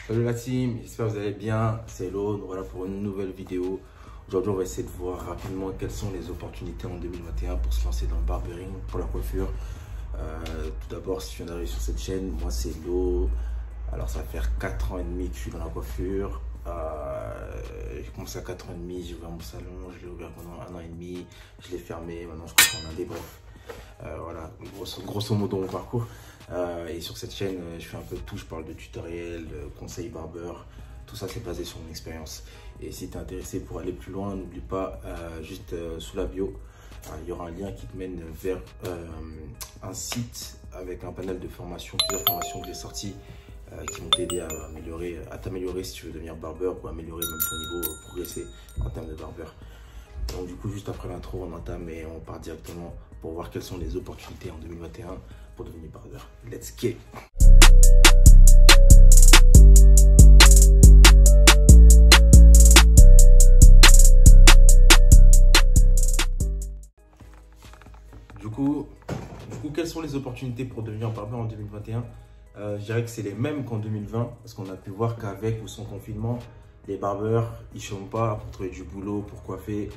Salut la team, j'espère que vous allez bien, c'est Lone, voilà pour une nouvelle vidéo. Aujourd'hui on va essayer de voir rapidement quelles sont les opportunités en 2021 pour se lancer dans le barbering, pour la coiffure. Tout d'abord, si tu viens d'arriver sur cette chaîne, moi c'est Lo. Alors ça va faire 4 ans et demi que je suis dans la coiffure. J'ai commencé à 4 ans et demi, j'ai ouvert mon salon, je l'ai ouvert pendant 1 an et demi, je l'ai fermé, maintenant je crois qu'on a des brefs. Voilà, grosso modo mon parcours. Et sur cette chaîne, je fais un peu de tout, je parle de tutoriels, conseils barbeur, tout ça c'est basé sur mon expérience. Et si tu es intéressé pour aller plus loin, n'oublie pas, juste sous la bio, il y aura un lien qui te mène vers un site avec un panel de formations, plusieurs formations que j'ai sorties qui vont t'aider à t'améliorer si tu veux devenir barbeur ou améliorer même ton niveau, progresser en termes de barbeur. Donc du coup, juste après l'intro, on entame et on part directement pour voir quelles sont les opportunités en 2021 pour devenir barbeur. Let's get! Du coup, quelles sont les opportunités pour devenir barbeur en 2021? Je dirais que c'est les mêmes qu'en 2020 parce qu'on a pu voir qu'avec ou sans confinement, les barbeurs, ils ne chôment pas pour trouver du boulot, pour coiffer.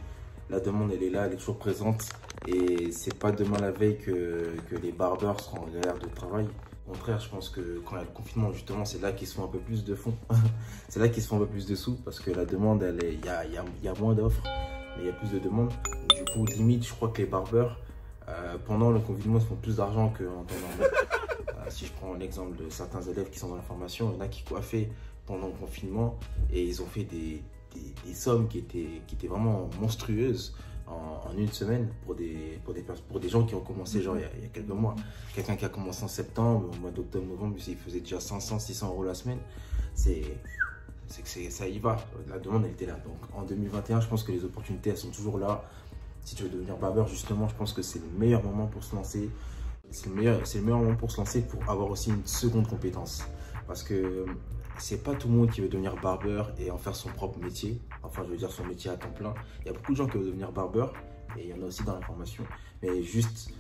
La demande, elle est là, elle est toujours présente. Et c'est pas demain la veille que les barbeurs seront en galère de travail. Au contraire, je pense que quand il y a le confinement, justement, c'est là qu'ils se font un peu plus de fonds. C'est là qu'ils se font un peu plus de sous parce que la demande, il y a moins d'offres, mais il y a plus de demandes. Du coup, limite, je crois que les barbeurs, pendant le confinement, ils font plus d'argent qu'en temps normal. Si je prends l'exemple de certains élèves qui sont dans la formation, il y en a qui coiffaient pendant le confinement et ils ont fait des sommes qui étaient vraiment monstrueuses en une semaine pour des gens qui ont commencé genre il y a quelques mois. Quelqu'un qui a commencé en septembre, au mois d'octobre, novembre, il faisait déjà 500, 600 euros la semaine. C'est que ça y va, la demande elle était là. Donc en 2021, je pense que les opportunités elles sont toujours là. Si tu veux devenir barbeur, justement, je pense que c'est le meilleur moment pour se lancer. C'est le meilleur moment pour se lancer pour avoir aussi une seconde compétence. Parce que c'est pas tout le monde qui veut devenir barbeur et en faire son propre métier. Enfin, je veux dire son métier à temps plein. Il y a beaucoup de gens qui veulent devenir barbeur et il y en a aussi dans la formation. Mais juste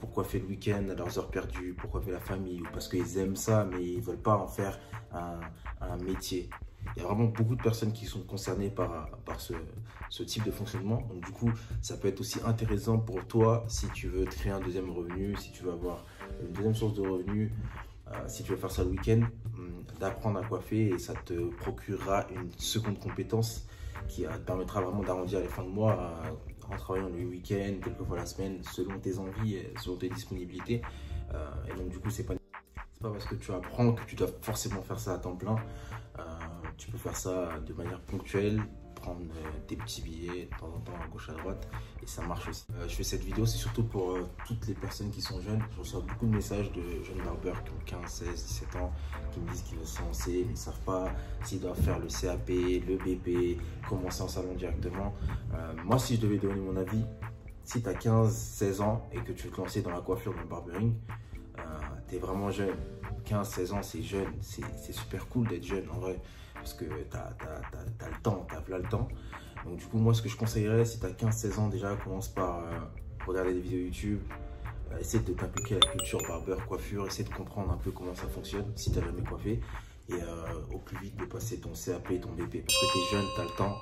pour coiffer le week-end à leurs heures perdues, pour coiffer la famille ou parce qu'ils aiment ça mais ils veulent pas en faire un métier. Il y a vraiment beaucoup de personnes qui sont concernées par ce type de fonctionnement. Donc du coup, ça peut être aussi intéressant pour toi si tu veux créer un deuxième revenu, si tu veux avoir une deuxième source de revenus, si tu veux faire ça le week-end, d'apprendre à coiffer et ça te procurera une seconde compétence qui te permettra vraiment d'arrondir les fins de mois en travaillant le week-end, quelques fois la semaine, selon tes envies et selon tes disponibilités. Et donc du coup, c'est pas parce que tu apprends que tu dois forcément faire ça à temps plein. Tu peux faire ça de manière ponctuelle, prendre des petits billets de temps en temps à gauche à droite et ça marche aussi. Je fais cette vidéo, c'est surtout pour toutes les personnes qui sont jeunes. Je reçois beaucoup de messages de jeunes barbeurs qui ont 15, 16, 17 ans qui me disent qu'ils veulent se lancer mais ils ne savent pas s'ils doivent faire le CAP, le BP, commencer en salon directement. Moi, si je devais donner mon avis, si tu as 15, 16 ans et que tu veux te lancer dans la coiffure, dans le barbering, tu es vraiment jeune. 15, 16 ans, c'est jeune, c'est super cool d'être jeune en vrai. Parce que tu as le temps, tu as là le temps. Donc du coup, moi, ce que je conseillerais, si tu as 15-16 ans déjà, commence par regarder des vidéos YouTube, essaie de t'impliquer à la culture barbeur, coiffure, essaie de comprendre un peu comment ça fonctionne si tu n'as jamais coiffé. Et au plus vite de passer ton CAP, ton BP. Parce que tu es jeune, tu as le temps.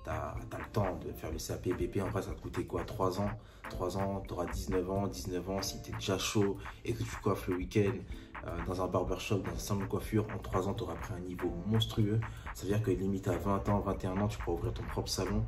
Tu as le temps de faire le CAP, BP. En vrai, ça va te coûter quoi? 3 ans. 3 ans, tu auras 19 ans. 19 ans, si tu es déjà chaud et que tu coiffes le week-end dans un barbershop, dans un salon de coiffure, en 3 ans, tu auras pris un niveau monstrueux. Ça veut dire que limite à 20 ans, 21 ans, tu pourras ouvrir ton propre salon.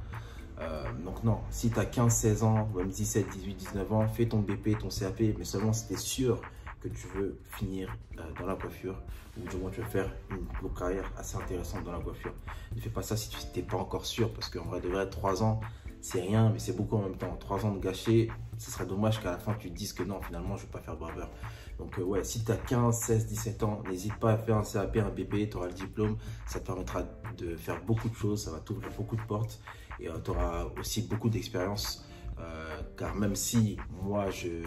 Donc non, si tu as 15, 16 ans, même 17, 18, 19 ans, fais ton BP, ton CAP, mais seulement si tu es sûr que tu veux finir dans la coiffure ou du moins tu veux faire une carrière assez intéressante dans la coiffure. Ne fais pas ça si tu n'es pas encore sûr parce qu'en vrai de vrai 3 ans c'est rien mais c'est beaucoup en même temps. 3 ans de gâcher, ce serait dommage qu'à la fin tu te dises que non finalement je ne veux pas faire barbeur. Donc ouais, si tu as 15, 16, 17 ans, n'hésite pas à faire un CAP, un BP, tu auras le diplôme, ça te permettra de faire beaucoup de choses, ça va t'ouvrir beaucoup de portes et tu auras aussi beaucoup d'expérience car même si moi je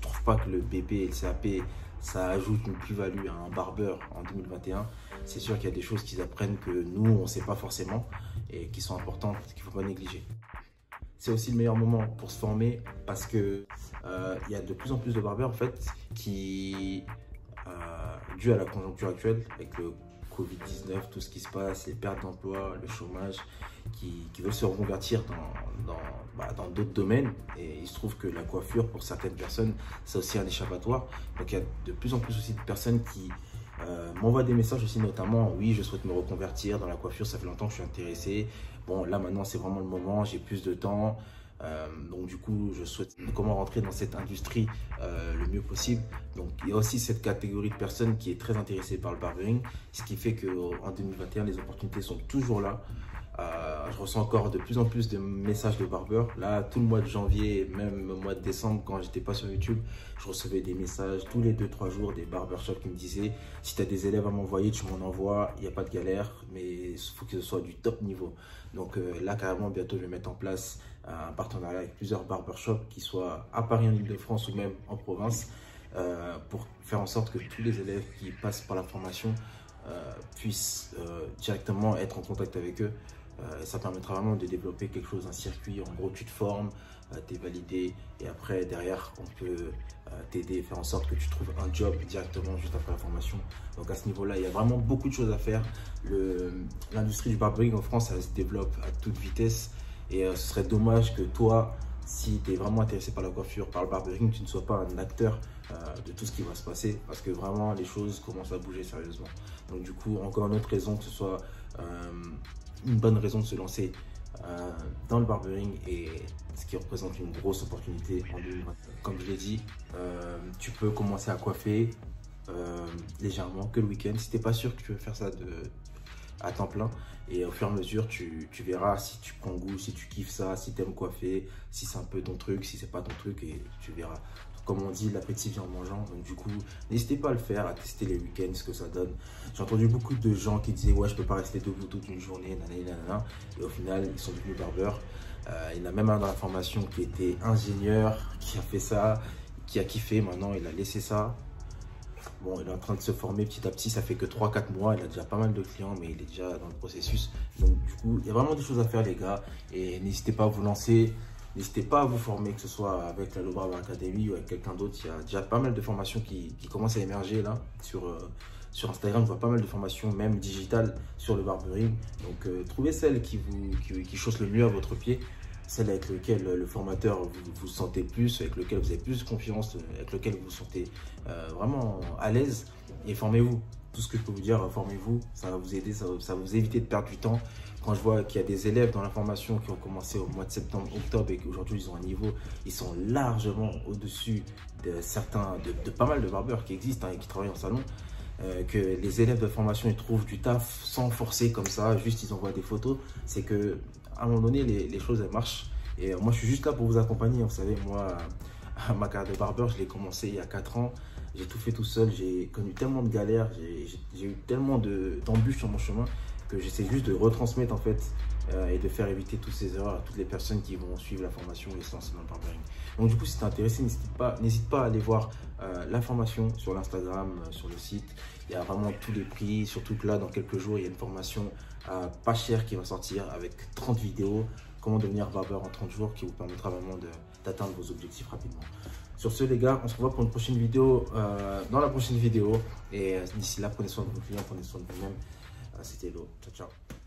trouve pas que le BP et le CAP ça ajoute une plus-value à un barbeur en 2021, c'est sûr qu'il y a des choses qu'ils apprennent que nous on ne sait pas forcément et qui sont importantes, qu'il ne faut pas négliger. C'est aussi le meilleur moment pour se former parce que il y a de plus en plus de barbeurs en fait qui, dû à la conjoncture actuelle avec le Covid-19, tout ce qui se passe, les pertes d'emploi, le chômage, qui veulent se reconvertir dans d'autres domaines. Et il se trouve que la coiffure, pour certaines personnes, c'est aussi un échappatoire. Donc il y a de plus en plus aussi de personnes qui m'envoient des messages aussi, notamment, oui, je souhaite me reconvertir dans la coiffure, ça fait longtemps que je suis intéressé. Bon, là maintenant, c'est vraiment le moment, j'ai plus de temps. Donc du coup, je souhaite comment rentrer dans cette industrie le mieux possible. Donc il y a aussi cette catégorie de personnes qui est très intéressée par le barbering, ce qui fait qu'en 2021, les opportunités sont toujours là. Je ressens encore de plus en plus de messages de barbeurs. Là, tout le mois de janvier, même le mois de décembre, quand j'étais pas sur YouTube, je recevais des messages tous les 2-3 jours des barbershops qui me disaient si tu as des élèves à m'envoyer, tu m'en envoies, il n'y a pas de galère, mais il faut que ce soit du top niveau. Donc là, carrément, bientôt, je vais mettre en place un partenariat avec plusieurs barbershops qui soient à Paris, en Ile-de-France ou même en province, pour faire en sorte que tous les élèves qui passent par la formation puissent directement être en contact avec eux. Ça permettra vraiment de développer quelque chose, un circuit. En gros, tu te formes, tu es validé et après, derrière, on peut t'aider, faire en sorte que tu trouves un job directement juste après la formation. Donc à ce niveau-là, il y a vraiment beaucoup de choses à faire. L'industrie du barbering en France, elle se développe à toute vitesse et ce serait dommage que toi, si tu es vraiment intéressé par la coiffure, par le barbering, tu ne sois pas un acteur de tout ce qui va se passer parce que vraiment, les choses commencent à bouger sérieusement. Donc du coup, encore une autre raison que ce soit une bonne raison de se lancer dans le barbering et ce qui représente une grosse opportunité en 2020. Comme je l'ai dit, tu peux commencer à coiffer légèrement que le week-end. Si tu n'es pas sûr que tu veux faire ça à temps plein, et au fur et à mesure, tu verras si tu prends goût, si tu kiffes ça, si tu aimes coiffer, si c'est un peu ton truc, si c'est pas ton truc, et tu verras. Comme on dit, l'appétit vient en mangeant. Donc du coup, n'hésitez pas à le faire, à tester les week-ends, ce que ça donne. J'ai entendu beaucoup de gens qui disaient « Ouais, je peux pas rester debout toute une journée, nanana. » Et au final, ils sont devenus barbeurs. Il y en a même un dans la formation qui était ingénieur, qui a fait ça, qui a kiffé. Maintenant, il a laissé ça. Bon, il est en train de se former petit à petit. Ça fait que 3-4 mois. Il a déjà pas mal de clients, mais il est déjà dans le processus. Donc du coup, il y a vraiment des choses à faire, les gars. Et n'hésitez pas à vous lancer. N'hésitez pas à vous former, que ce soit avec la Low Barber Academy ou avec quelqu'un d'autre. Il y a déjà pas mal de formations qui commencent à émerger là sur Instagram. Je vois pas mal de formations, même digitales, sur le barbering. Donc, trouvez celle qui chausse le mieux à votre pied, celle avec laquelle le formateur vous sentez plus, avec lequel vous avez plus de confiance, avec lequel vous vous sentez vraiment à l'aise. Et formez-vous. Tout ce que je peux vous dire, formez-vous. Ça va vous aider, ça va vous éviter de perdre du temps. Quand je vois qu'il y a des élèves dans la formation qui ont commencé au mois de septembre, octobre et qu'aujourd'hui ils ont un niveau, ils sont largement au-dessus de certains, de pas mal de barbeurs qui existent et qui travaillent en salon, que les élèves de formation ils trouvent du taf sans forcer comme ça, juste ils envoient des photos, c'est que à un moment donné les choses elles marchent. Et moi je suis juste là pour vous accompagner. Vous savez, moi ma carrière de barbeur je l'ai commencé il y a 4 ans. J'ai tout fait tout seul, j'ai connu tellement de galères, j'ai eu tellement d'embûches sur mon chemin que j'essaie juste de retransmettre en fait et de faire éviter toutes ces erreurs à toutes les personnes qui vont suivre la formation et se lancer dans le barbering. Donc du coup, si tu es intéressé, n'hésite pas à aller voir la formation sur l'Instagram, sur le site. Il y a vraiment tous les prix, surtout que là, dans quelques jours, il y a une formation pas chère qui va sortir avec 30 vidéos. Comment devenir barbeur en 30 jours qui vous permettra vraiment d'atteindre vos objectifs rapidement. Sur ce les gars, on se revoit pour une prochaine vidéo, dans la prochaine vidéo. Et d'ici là, prenez soin de vos clients, prenez soin de vous-même. C'était Hello, ciao ciao.